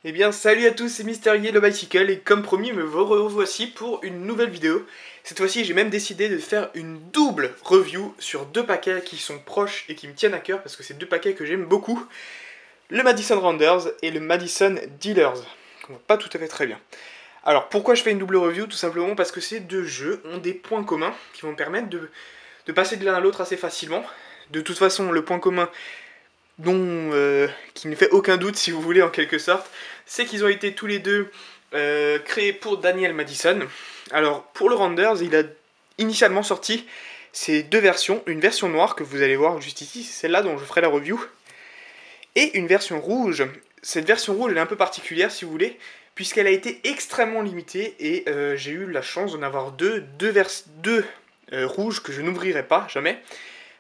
Eh bien salut à tous, c'est Mister Yellow Bicycle et comme promis me revoici pour une nouvelle vidéo. Cette fois-ci j'ai même décidé de faire une double review sur deux paquets qui sont proches et qui me tiennent à cœur parce que c'est deux paquets que j'aime beaucoup. Le Madison Rounders et le Madison Dealers. Pas tout à fait très bien. Alors pourquoi je fais une double review? Tout simplement parce que ces deux jeux ont des points communs qui vont me permettre de passer de l'un à l'autre assez facilement. De toute façon le point commun qui ne fait aucun doute si vous voulez en quelque sorte, c'est qu'ils ont été tous les deux créés pour Daniel Madison. Alors pour le Rounders, il a initialement sorti ces deux versions, une version noire que vous allez voir juste ici, c'est celle-là dont je ferai la review, et une version rouge. Cette version rouge elle est un peu particulière si vous voulez, puisqu'elle a été extrêmement limitée et j'ai eu la chance d'en avoir deux rouges que je n'ouvrirai pas jamais.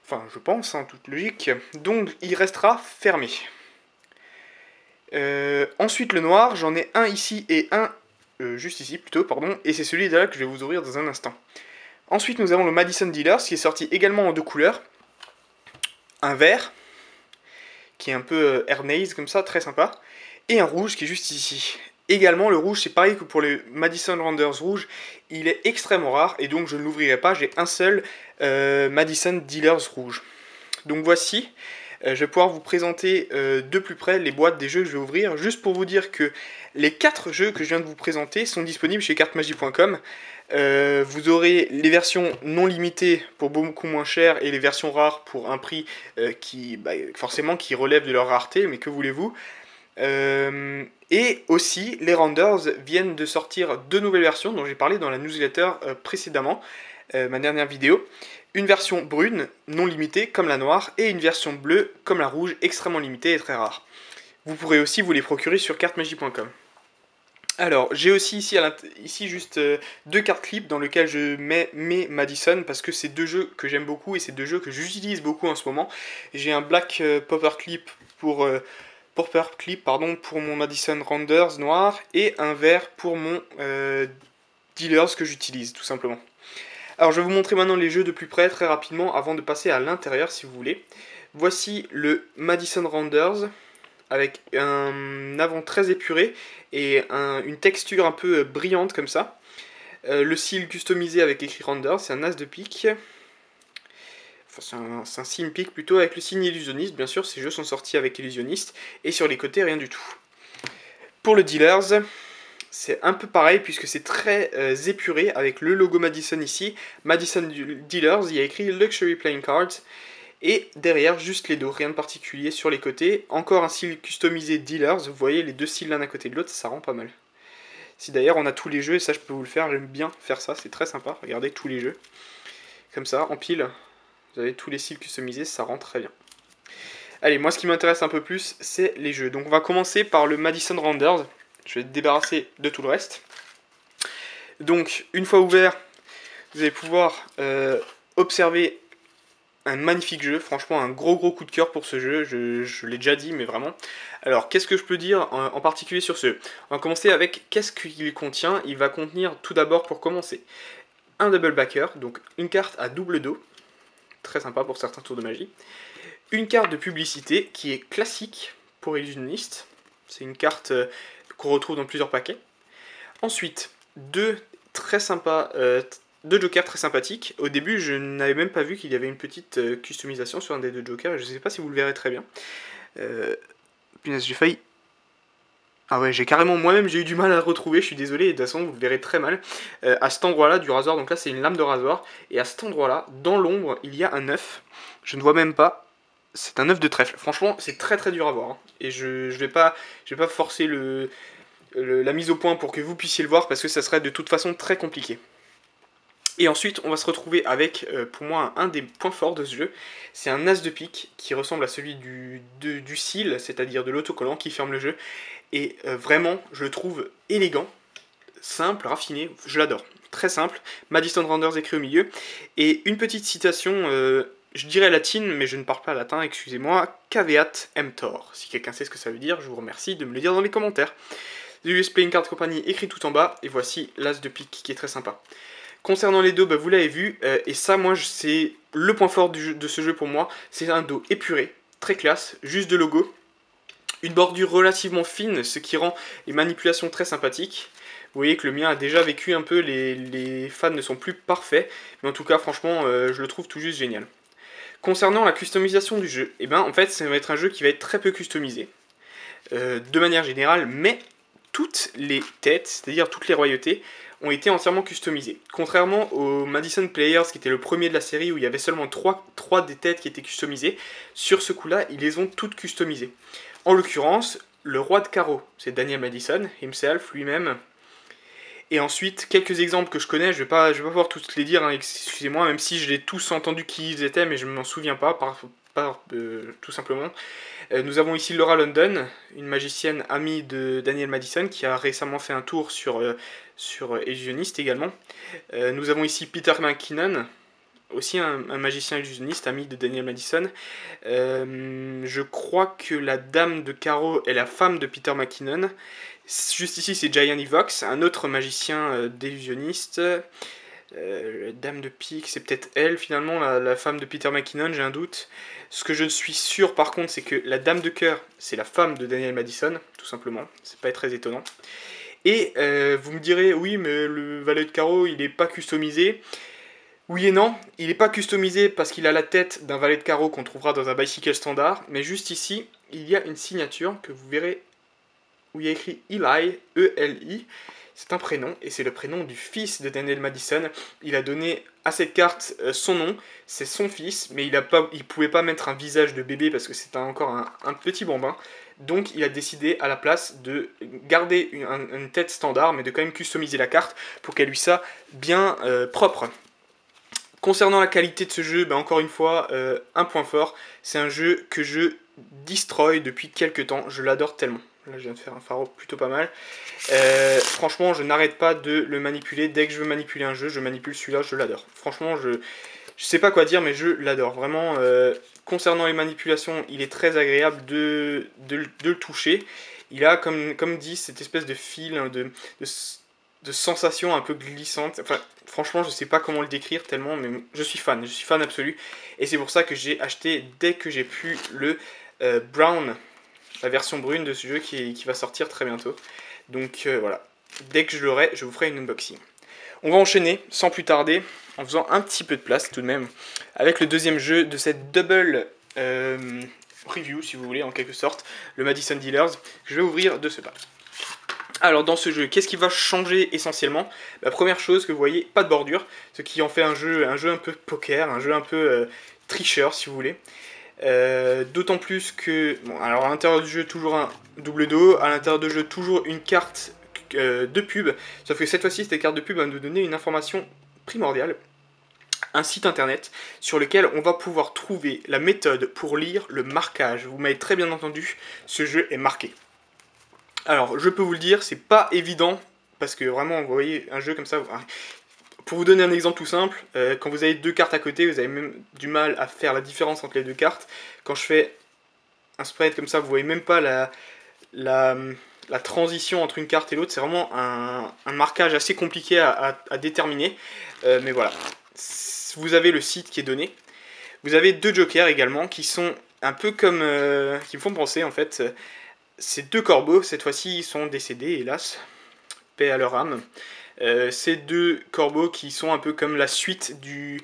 Enfin, je pense, hein, toute logique. Donc, il restera fermé. Ensuite, le noir, j'en ai un ici et un juste ici, plutôt, pardon. Et c'est celui-là que je vais vous ouvrir dans un instant. Ensuite, nous avons le Madison Dealers, qui est sorti également en deux couleurs. Un vert, qui est un peu Airnaise, comme ça, très sympa. Et un rouge, qui est juste ici. Également, le rouge, c'est pareil que pour les Madison Rounders rouge, il est extrêmement rare, et donc je ne l'ouvrirai pas. J'ai un seul Madison Dealers rouge. Donc voici, je vais pouvoir vous présenter de plus près les boîtes des jeux que je vais ouvrir, juste pour vous dire que les 4 jeux que je viens de vous présenter sont disponibles chez cartemagie.com. Vous aurez les versions non limitées pour beaucoup moins cher et les versions rares pour un prix forcément qui relève de leur rareté, mais que voulez-vous. Et aussi, les Rounders viennent de sortir deux nouvelles versions dont j'ai parlé dans la newsletter précédemment, ma dernière vidéo. Une version brune, non limitée, comme la noire, et une version bleue, comme la rouge, extrêmement limitée et très rare. Vous pourrez aussi vous les procurer sur cartemagie.com. Alors, j'ai aussi ici juste deux cartes clips dans lesquelles je mets mes Madison, parce que c'est deux jeux que j'aime beaucoup et c'est deux jeux que j'utilise beaucoup en ce moment. J'ai un black popper clip pour mon Madison Rounders noir et un vert pour mon Dealers que j'utilise tout simplement. Alors je vais vous montrer maintenant les jeux de plus près très rapidement avant de passer à l'intérieur si vous voulez. Voici le Madison Rounders avec un avant très épuré et une texture un peu brillante comme ça. Le cil customisé avec écrit Rounders, c'est un as de pique. Enfin, c'est un signe pique plutôt avec le signe illusionniste, bien sûr, ces jeux sont sortis avec illusionniste, et sur les côtés rien du tout. Pour le Dealers, c'est un peu pareil puisque c'est très épuré avec le logo Madison ici, Madison Dealers, il y a écrit Luxury Playing Cards, et derrière juste les dos, rien de particulier sur les côtés, encore un style customisé Dealers, vous voyez les deux styles l'un à côté de l'autre, ça rend pas mal. Si d'ailleurs on a tous les jeux, et ça je peux vous le faire, j'aime bien faire ça, c'est très sympa, regardez tous les jeux, comme ça, en pile, vous avez tous les styles customisés, ça rend très bien. Allez, moi ce qui m'intéresse un peu plus, c'est les jeux. Donc on va commencer par le Madison Rounders. Je vais te débarrasser de tout le reste. Donc, une fois ouvert, vous allez pouvoir observer un magnifique jeu. Franchement, un gros coup de cœur pour ce jeu. Je l'ai déjà dit, mais vraiment. Alors, qu'est-ce que je peux dire en particulier sur ce? On va commencer avec qu'est-ce qu'il contient. Il va contenir tout d'abord, pour commencer, un double backer, donc une carte à double dos. Très sympa pour certains tours de magie. Une carte de publicité qui est classique pour Illusionist. C'est une carte qu'on retrouve dans plusieurs paquets. Ensuite, deux jokers très sympathiques. Au début, je n'avais même pas vu qu'il y avait une petite customisation sur un des deux jokers. Et je ne sais pas si vous le verrez très bien. Punaise, j'ai failli... Ah ouais, j'ai carrément, moi-même, j'ai eu du mal à le retrouver, je suis désolé, et de toute façon, vous le verrez très mal. À cet endroit-là du rasoir, donc là, c'est une lame de rasoir, et à cet endroit-là, dans l'ombre, il y a un œuf. Je ne vois même pas, c'est un œuf de trèfle. Franchement, c'est très dur à voir, hein. Et je vais pas forcer la mise au point pour que vous puissiez le voir, parce que ça serait de toute façon très compliqué. Et ensuite, on va se retrouver avec, pour moi, un des points forts de ce jeu. C'est un as de pique qui ressemble à celui du cil, c'est-à-dire de l'autocollant qui ferme le jeu. Et vraiment, je le trouve élégant, simple, raffiné, je l'adore. Très simple, Madison Rounders écrit au milieu. Et une petite citation, je dirais latine, mais je ne parle pas latin, excusez-moi. Caveat emptor. Si quelqu'un sait ce que ça veut dire, je vous remercie de me le dire dans les commentaires. The US Playing Card Company écrit tout en bas, et voici l'as de pique qui est très sympa. Concernant les dos, vous l'avez vu, et ça, moi, c'est le point fort de ce jeu pour moi. C'est un dos épuré, très classe, juste de logo. Une bordure relativement fine, ce qui rend les manipulations très sympathiques. Vous voyez que le mien a déjà vécu un peu, les fans ne sont plus parfaits, mais en tout cas franchement je le trouve tout juste génial. Concernant la customisation du jeu, et ben en fait ça va être un jeu qui va être très peu customisé, de manière générale, mais toutes les têtes, c'est-à-dire toutes les royautés, ont été entièrement customisées. Contrairement au Madison Players, qui était le premier de la série, où il y avait seulement 3 des têtes qui étaient customisées, sur ce coup-là, ils les ont toutes customisées. En l'occurrence, le roi de carreau, c'est Daniel Madison, himself, lui-même. Et ensuite, quelques exemples que je connais, je vais pas pouvoir tous les dire, hein, excusez-moi, même si je l'ai tous entendu qui ils étaient, mais je ne m'en souviens pas, tout simplement. Nous avons ici Laura London, une magicienne amie de Daniel Madison, qui a récemment fait un tour sur Illusioniste également. Nous avons ici Peter McKinnon, aussi un magicien illusionniste, ami de Daniel Madison. Je crois que la dame de carreau est la femme de Peter McKinnon. Juste ici, c'est Gianni Vox, un autre magicien d'illusionniste. La dame de pique, c'est peut-être elle finalement, la femme de Peter McKinnon, j'ai un doute. Ce que je suis sûr par contre, c'est que la dame de cœur, c'est la femme de Daniel Madison, tout simplement. C'est pas très étonnant. Et vous me direz, oui, mais le valet de carreau, il n'est pas customisé. Oui et non, il n'est pas customisé parce qu'il a la tête d'un valet de carreau qu'on trouvera dans un bicycle standard, mais juste ici, il y a une signature que vous verrez où il y a écrit Eli, E-L-I. C'est un prénom, et c'est le prénom du fils de Daniel Madison. Il a donné à cette carte son nom, c'est son fils, mais il ne pouvait pas mettre un visage de bébé parce que c'est encore un petit bambin. Donc il a décidé à la place de garder une tête standard, mais de quand même customiser la carte pour qu'elle lui soit bien propre. Concernant la qualité de ce jeu, encore une fois, un point fort, c'est un jeu que je destroy depuis quelques temps, je l'adore tellement. Là je viens de faire un pharo plutôt pas mal. Franchement je n'arrête pas de le manipuler, dès que je veux manipuler un jeu, je manipule celui-là, je l'adore. Franchement je sais pas quoi dire mais je l'adore, vraiment. Concernant les manipulations, il est très agréable de le toucher. Il a comme dit cette espèce de fil, hein, de sensation un peu glissante. Enfin, franchement, je sais pas comment le décrire tellement, mais je suis fan absolu. Et c'est pour ça que j'ai acheté dès que j'ai pu le Brown, la version brune de ce jeu qui va sortir très bientôt. Donc voilà, dès que je l'aurai, je vous ferai une unboxing. On va enchaîner sans plus tarder, en faisant un petit peu de place tout de même, avec le deuxième jeu de cette double review, si vous voulez, en quelque sorte, le Madison Dealers, que je vais ouvrir de ce pas. Alors dans ce jeu, qu'est-ce qui va changer essentiellement? La première chose que vous voyez, pas de bordure, ce qui en fait un jeu un peu poker, un jeu un peu tricheur si vous voulez. D'autant plus que, bon, alors à l'intérieur du jeu toujours un double dos, à l'intérieur du jeu toujours une carte de pub, sauf que cette fois-ci cette carte de pub va nous donner une information primordiale, un site internet sur lequel on va pouvoir trouver la méthode pour lire le marquage. Vous m'avez très bien entendu, ce jeu est marqué. Alors, je peux vous le dire, c'est pas évident, parce que vraiment, vous voyez, un jeu comme ça, pour vous donner un exemple tout simple, quand vous avez deux cartes à côté, vous avez même du mal à faire la différence entre les deux cartes. Quand je fais un spread comme ça, vous voyez même pas la transition entre une carte et l'autre, c'est vraiment un marquage assez compliqué à déterminer, mais voilà. Vous avez le site qui est donné. Vous avez deux jokers également, qui sont un peu comme... qui me font penser en fait... Ces deux corbeaux, cette fois-ci, sont décédés, hélas. Paix à leur âme. Ces deux corbeaux qui sont un peu comme la suite du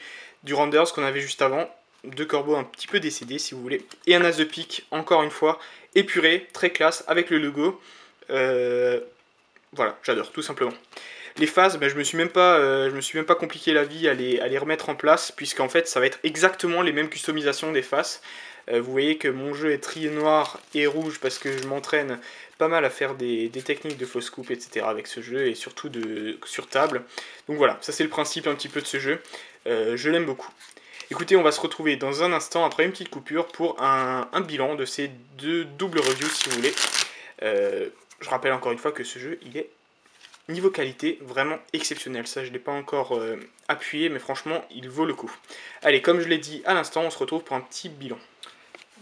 Renders qu'on avait juste avant. Deux corbeaux un petit peu décédés, si vous voulez. Et un as de pique, encore une fois, épuré, très classe, avec le logo. Voilà, j'adore, tout simplement. Les phases, je me suis même pas compliqué la vie à les remettre en place, puisqu'en fait, ça va être exactement les mêmes customisations des faces. Vous voyez que mon jeu est trié noir et rouge parce que je m'entraîne pas mal à faire des techniques de fausse coupe, etc. avec ce jeu, et surtout sur table. Donc voilà, ça c'est le principe un petit peu de ce jeu. Je l'aime beaucoup. Écoutez, on va se retrouver dans un instant, après une petite coupure, pour un bilan de ces deux doubles reviews, si vous voulez. Je rappelle encore une fois que ce jeu, il est niveau qualité vraiment exceptionnel. Ça, je ne l'ai pas encore appuyé, mais franchement, il vaut le coup. Allez, comme je l'ai dit à l'instant, on se retrouve pour un petit bilan.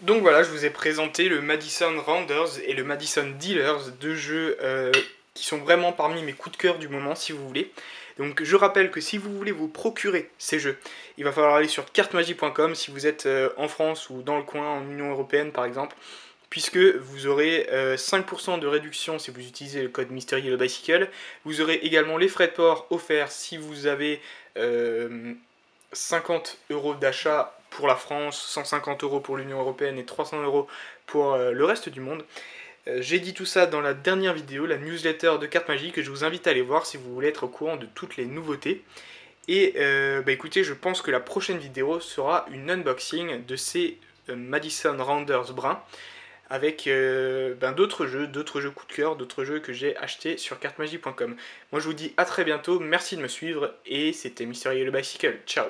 Donc voilà, je vous ai présenté le Madison Rounders et le Madison Dealers, deux jeux qui sont vraiment parmi mes coups de cœur du moment, si vous voulez. Donc je rappelle que si vous voulez vous procurer ces jeux, il va falloir aller sur cartemagie.com si vous êtes en France ou dans le coin, en Union Européenne par exemple, puisque vous aurez 5% de réduction si vous utilisez le code Mystery Yellow Bicycle. Vous aurez également les frais de port offerts si vous avez 50 € d'achat pour la France, 150 € pour l'Union Européenne et 300 € pour le reste du monde. J'ai dit tout ça dans la dernière vidéo, la newsletter de Cartes Magiques, que je vous invite à aller voir si vous voulez être au courant de toutes les nouveautés. Et écoutez, je pense que la prochaine vidéo sera une unboxing de ces Madison Rounders bruns, avec d'autres jeux coup de cœur, d'autres jeux que j'ai achetés sur cartemagie.com. Moi je vous dis à très bientôt, merci de me suivre, et c'était Mystery Yellow Bicycle, ciao.